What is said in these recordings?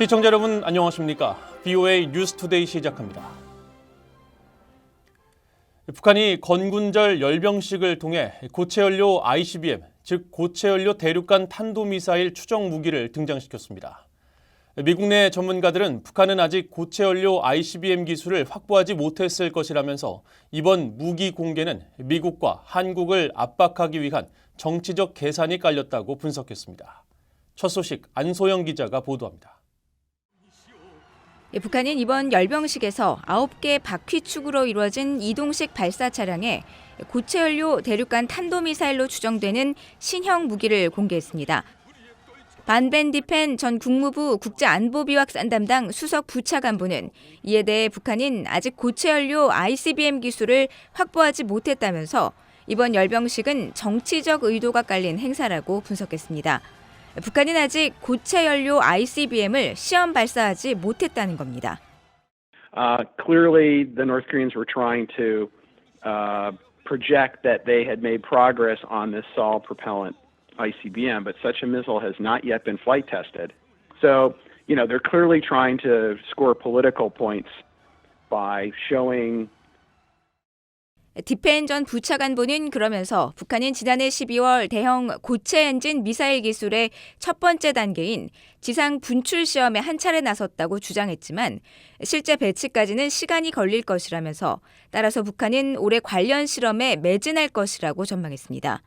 시청자 여러분 안녕하십니까? BOA 뉴스투데이 시작합니다. 북한이 건군절 열병식을 통해 고체연료 ICBM, 즉 고체연료 대륙간 탄도미사일 추정 무기를 등장시켰습니다. 미국 내 전문가들은 북한은 아직 고체연료 ICBM 기술을 확보하지 못했을 것이라면서 이번 무기 공개는 미국과 한국을 압박하기 위한 정치적 계산이 깔렸다고 분석했습니다. 첫 소식 안소영 기자가 보도합니다. 북한은 이번 열병식에서 9개 바퀴축으로 이루어진 이동식 발사 차량에 고체연료 대륙간 탄도미사일로 추정되는 신형 무기를 공개했습니다. 반벤디펜 전 국무부 국제안보비확산 담당 수석 부차관보는 이에 대해 북한은 아직 고체연료 ICBM 기술을 확보하지 못했다면서 이번 열병식은 정치적 의도가 깔린 행사라고 분석했습니다. 북한은 아직 고체연료 ICBM을 시험 발사하지 못했다는 겁니다. Clearly, the North Koreans were trying to project that they had made progress on this Sol propellant ICBM, but such a missile has not yet been flight tested. So, they're clearly trying to score political points by showing. 디펜 전 부차관보는 그러면서 북한은 지난해 12월 대형 고체 엔진 미사일 기술의 첫 번째 단계인 지상 분출 시험에 한 차례 나섰다고 주장했지만 실제 배치까지는 시간이 걸릴 것이라면서 따라서 북한은 올해 관련 실험에 매진할 것이라고 전망했습니다.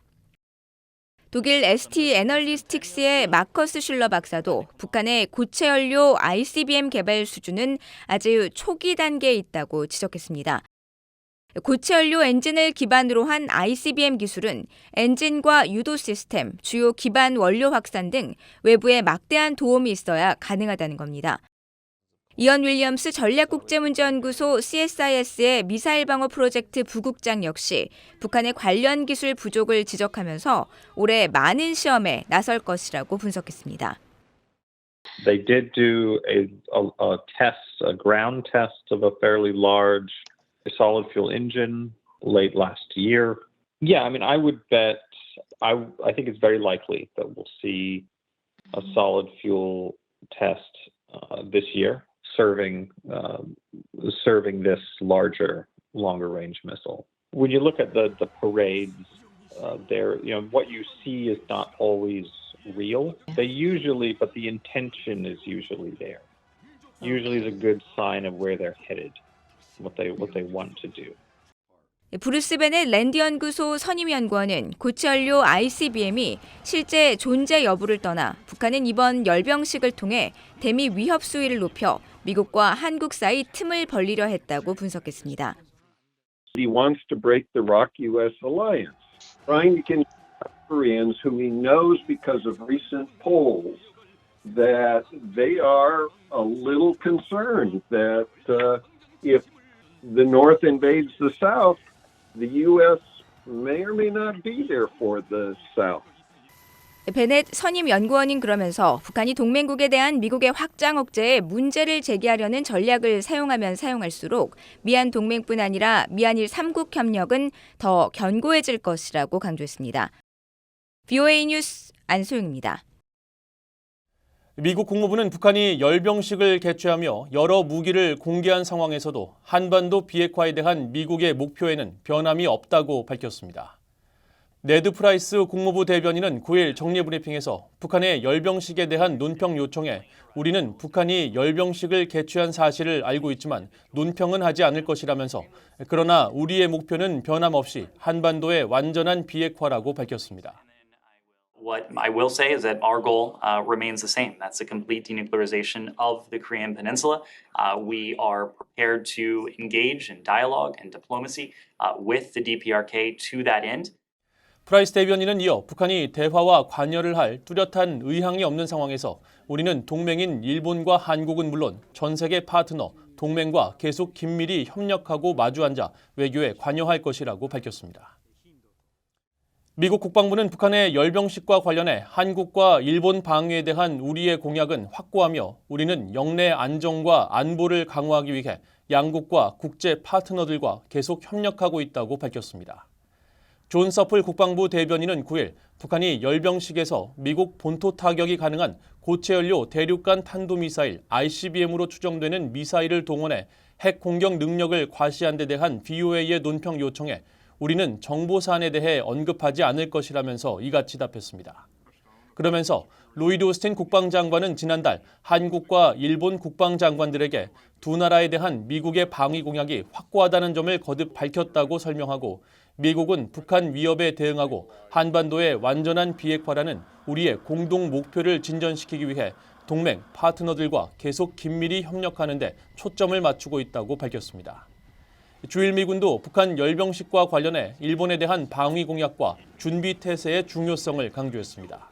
독일 ST 애널리스틱스의 마커스 슐러 박사도 북한의 고체연료 ICBM 개발 수준은 아주 초기 단계에 있다고 지적했습니다. 고체연료 엔진을 기반으로 한 ICBM 기술은 엔진과 유도 시스템, 주요 기반 원료 확산 등 외부에 막대한 도움이 있어야 가능하다는 겁니다. 이언 윌리엄스 전략국제문제연구소 CSIS의 미사일 방어 프로젝트 부국장 역시 북한의 관련 기술 부족을 지적하면서 올해 많은 시험에 나설 것이라고 분석했습니다. They did do a ground test of a fairly large solid fuel engine late last year. Yeah, I would bet, I think it's very likely that we'll see a solid fuel test this year serving this larger, longer range missile. When you look at the parades, there, what you see is not always real. But the intention is usually there. Usually is a good sign of where they're headed. What they want to do. 브루스 베넷 랜드 연구소 선임 연구원은 고체연료 ICBM이 실제 존재 여부를 떠나 북한은 이번 열병식을 통해 대미 위협 수위를 높여 미국과 한국 사이 틈을 벌리려 했다고 분석했습니다. He wants to break the ROK-US alliance, trying to convince Koreans who he knows because of recent polls that they are a little concerned that if the North invades the South, the U.S. may or may not be there for the South. 베넷 선임 연구원인 그러면서 북한이 동맹국에 대한 미국의 확장 억제에 문제를 제기하려는 전략을 사용하면 사용할수록 미한 동맹뿐 아니라 미한일 3국 협력은 더 견고해질 것이라고 강조했습니다. BOA 뉴스 안소영입니다. 미국 국무부는 북한이 열병식을 개최하며 여러 무기를 공개한 상황에서도 한반도 비핵화에 대한 미국의 목표에는 변함이 없다고 밝혔습니다. 네드 프라이스 국무부 대변인은 9일 정례브리핑에서 북한의 열병식에 대한 논평 요청에 우리는 북한이 열병식을 개최한 사실을 알고 있지만 논평은 하지 않을 것이라면서 그러나 우리의 목표는 변함없이 한반도의 완전한 비핵화라고 밝혔습니다. What I will say is that our goal remains the same. That's the complete denuclearization of the Korean Peninsula. We are prepared to engage in dialogue and diplomacy with the DPRK to that end. 프라이스 대변인은 이어 북한이 대화와 관여를 할 뚜렷한 의향이 없는 상황에서 우리는 동맹인 일본과 한국은 물론 전 세계 파트너, 동맹과 계속 긴밀히 협력하고 마주 앉아 외교에 관여할 것이라고 밝혔습니다. 미국 국방부는 북한의 열병식과 관련해 한국과 일본 방위에 대한 우리의 공약은 확고하며 우리는 영내 안정과 안보를 강화하기 위해 양국과 국제 파트너들과 계속 협력하고 있다고 밝혔습니다. 존 서플 국방부 대변인은 9일 북한이 열병식에서 미국 본토 타격이 가능한 고체연료 대륙간 탄도미사일 ICBM으로 추정되는 미사일을 동원해 핵 공격 능력을 과시한 데 대한 BOA의 논평 요청에 우리는 정보 사안에 대해 언급하지 않을 것이라면서 이같이 답했습니다. 그러면서 로이드 오스틴 국방장관은 지난달 한국과 일본 국방장관들에게 두 나라에 대한 미국의 방위 공약이 확고하다는 점을 거듭 밝혔다고 설명하고 미국은 북한 위협에 대응하고 한반도의 완전한 비핵화라는 우리의 공동 목표를 진전시키기 위해 동맹, 파트너들과 계속 긴밀히 협력하는 데 초점을 맞추고 있다고 밝혔습니다. 주일 미군도 북한 열병식과 관련해 일본에 대한 방위 공약과 준비 태세의 중요성을 강조했습니다.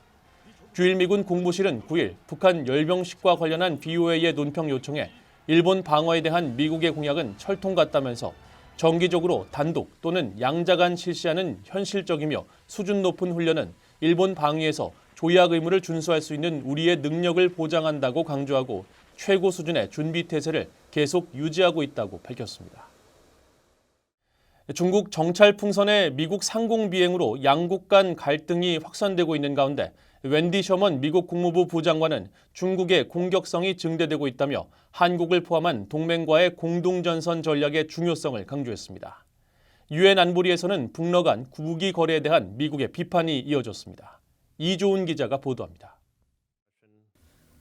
주일 미군 국무실은 9일 북한 열병식과 관련한 BOA의 논평 요청에 일본 방어에 대한 미국의 공약은 철통 같다면서 정기적으로 단독 또는 양자 간 실시하는 현실적이며 수준 높은 훈련은 일본 방위에서 조약 의무를 준수할 수 있는 우리의 능력을 보장한다고 강조하고 최고 수준의 준비 태세를 계속 유지하고 있다고 밝혔습니다. 중국 정찰 풍선의 미국 상공 비행으로 양국 간 갈등이 확산되고 있는 가운데 웬디 셔먼 미국 국무부 부장관은 중국의 공격성이 증대되고 있다며 한국을 포함한 동맹과의 공동전선 전략의 중요성을 강조했습니다. 유엔 안보리에서는 북러 간 무기 거래에 대한 미국의 비판이 이어졌습니다. 이조은 기자가 보도합니다.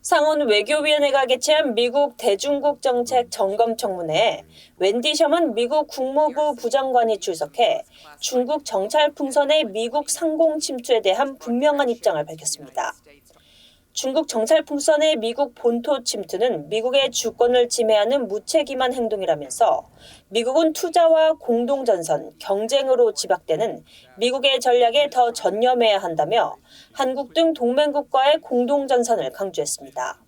상원 외교위원회가 개최한 미국 대중국 정책 점검 청문회에 웬디 셔먼 미국 국무부 부장관이 출석해 중국 정찰 풍선의 미국 상공 침투에 대한 분명한 입장을 밝혔습니다. 중국 정찰 풍선의 미국 본토 침투는 미국의 주권을 침해하는 무책임한 행동이라면서 미국은 투자와 공동전선, 경쟁으로 지박되는 미국의 전략에 더 전념해야 한다며 한국 등 동맹국과의 공동전선을 강조했습니다.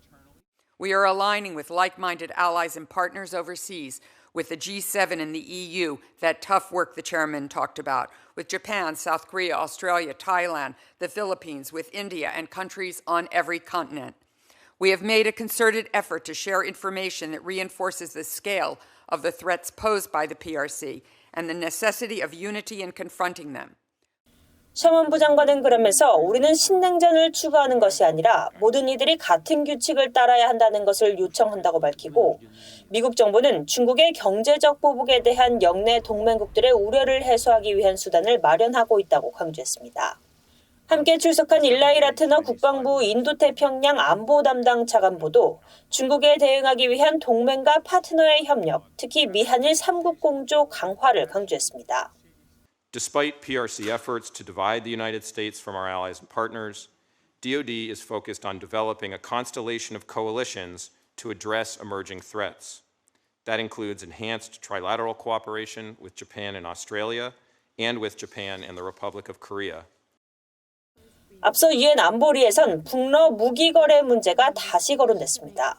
We are aligning with like-minded allies and partners overseas, with the G7 and the EU, that tough work the chairman talked about, with Japan, South Korea, Australia, Thailand, the Philippines, with India, and countries on every continent. We have made a concerted effort to share information that reinforces the scale of the threats posed by the PRC and the necessity of unity in confronting them. 셔먼 부장관은 그러면서 우리는 신냉전을 추구하는 것이 아니라 모든 이들이 같은 규칙을 따라야 한다는 것을 요청한다고 밝히고 미국 정부는 중국의 경제적 보복에 대한 영내 동맹국들의 우려를 해소하기 위한 수단을 마련하고 있다고 강조했습니다. 함께 출석한 일라이 라트너 국방부 인도태평양 안보 담당 차관보도 중국에 대응하기 위한 동맹과 파트너의 협력, 특히 미한일 3국 공조 강화를 강조했습니다. Despite PRC efforts to divide the United States from our allies and partners, DoD is focused on developing a constellation of coalitions to address emerging threats. That includes enhanced trilateral cooperation with Japan and Australia, and with Japan and the Republic of Korea. 앞서 유엔 안보리에선 북러 무기 거래 문제가 다시 거론됐습니다.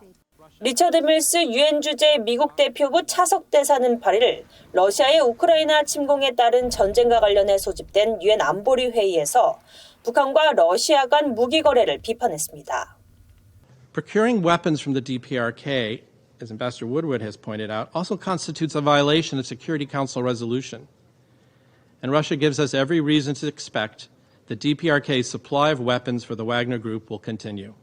리처드 밀스 유엔 주재 미국 대표부 차석 대사는 8일 러시아의 우크라이나 침공에 따른 전쟁과 관련해 소집된 유엔 안보리 회의에서 북한과 러시아 간 무기 거래를 비판했습니다. Procuring weapons from the DPRK, as Ambassador Woodward has pointed out, also constitutes a violation of Security Council resolution. And Russia gives us every reason to expect that DPRK's supply of weapons for the Wagner Group will continue.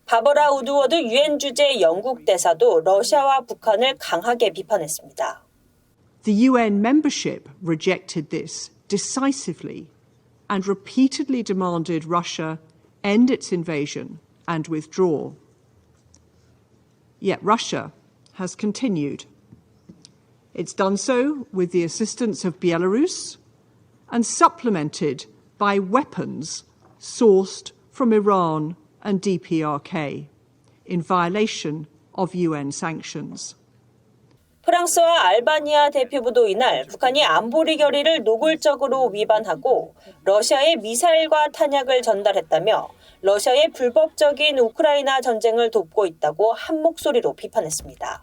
바버라 우드워드 유엔 주재 영국 대사도 러시아와 북한을 강하게 비판했습니다. The UN membership rejected this decisively and repeatedly demanded Russia end its invasion and withdraw. Yet Russia has continued. It's done so with the assistance of Belarus and supplemented by weapons sourced from Iran and DPRK in violation of UN sanctions. 프랑스와 알바니아 대표부도 이날 북한이 안보리 결의를 노골적으로 위반하고 러시아에 미사일과 탄약을 전달했다며 러시아의 불법적인 우크라이나 전쟁을 돕고 있다고 한 목소리로 비판했습니다.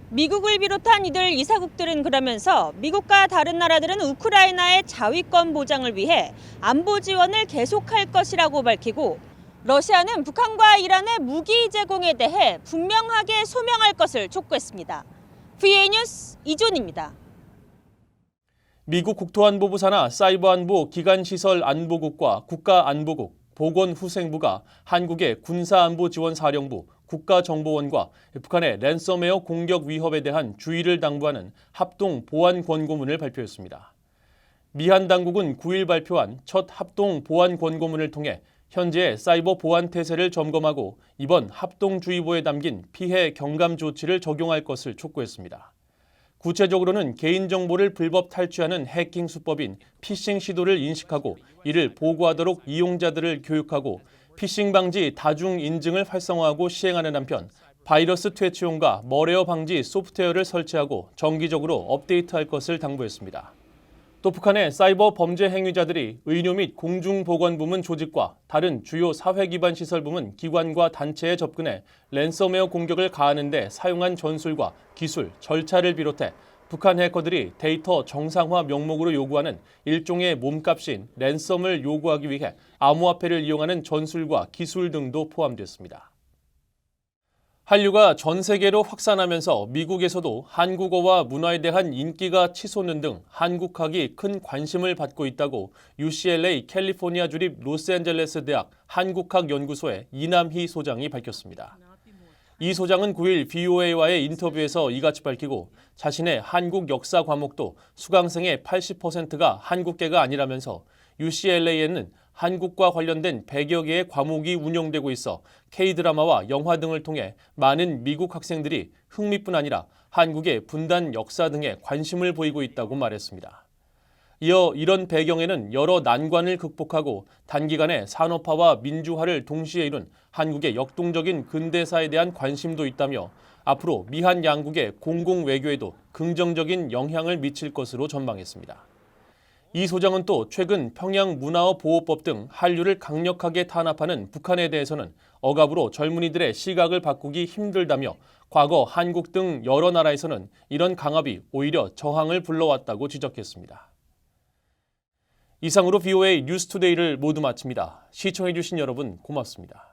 미국을 비롯한 이들 이사국들은 그러면서 미국과 다른 나라들은 우크라이나의 자위권 보장을 위해 안보 지원을 계속할 것이라고 밝히고 러시아는 북한과 이란의 무기 제공에 대해 분명하게 소명할 것을 촉구했습니다. VA 뉴스 이존입니다. 미국 국토안보부 산하 사이버안보 기간시설안보국과 국가안보국, 보건후생부가 한국의 군사안보지원사령부, 국가정보원과 북한의 랜섬웨어 공격 위협에 대한 주의를 당부하는 합동 보안 권고문을 발표했습니다. 미한 당국은 9일 발표한 첫 합동 보안 권고문을 통해 현재의 사이버 보안 태세를 점검하고 이번 합동주의보에 담긴 피해 경감 조치를 적용할 것을 촉구했습니다. 구체적으로는 개인정보를 불법 탈취하는 해킹 수법인 피싱 시도를 인식하고 이를 보고하도록 이용자들을 교육하고 피싱 방지 다중 인증을 활성화하고 시행하는 한편 바이러스 퇴치용과 머레어 방지 소프트웨어를 설치하고 정기적으로 업데이트할 것을 당부했습니다. 또 북한의 사이버 범죄 행위자들이 의료 및 공중보건부문 조직과 다른 주요 사회 기반 시설 부문 기관과 단체에 접근해 랜섬웨어 공격을 가하는 데 사용한 전술과 기술, 절차를 비롯해 북한 해커들이 데이터 정상화 명목으로 요구하는 일종의 몸값인 랜섬을 요구하기 위해 암호화폐를 이용하는 전술과 기술 등도 포함됐습니다. 한류가 전 세계로 확산하면서 미국에서도 한국어와 문화에 대한 인기가 치솟는 등 한국학이 큰 관심을 받고 있다고 UCLA 캘리포니아 주립 로스앤젤레스 대학 한국학연구소의 이남희 소장이 밝혔습니다. 이 소장은 9일 VOA와의 인터뷰에서 이같이 밝히고 자신의 한국 역사 과목도 수강생의 80%가 한국계가 아니라면서 UCLA에는 한국과 관련된 100여 개의 과목이 운영되고 있어 K-드라마와 영화 등을 통해 많은 미국 학생들이 흥미뿐 아니라 한국의 분단 역사 등에 관심을 보이고 있다고 말했습니다. 이어 이런 배경에는 여러 난관을 극복하고 단기간에 산업화와 민주화를 동시에 이룬 한국의 역동적인 근대사에 대한 관심도 있다며 앞으로 미한 양국의 공공외교에도 긍정적인 영향을 미칠 것으로 전망했습니다. 이 소장은 또 최근 평양 문화어 보호법 등 한류를 강력하게 탄압하는 북한에 대해서는 억압으로 젊은이들의 시각을 바꾸기 힘들다며 과거 한국 등 여러 나라에서는 이런 강압이 오히려 저항을 불러왔다고 지적했습니다. 이상으로 VOA 뉴스투데이를 모두 마칩니다. 시청해주신 여러분 고맙습니다.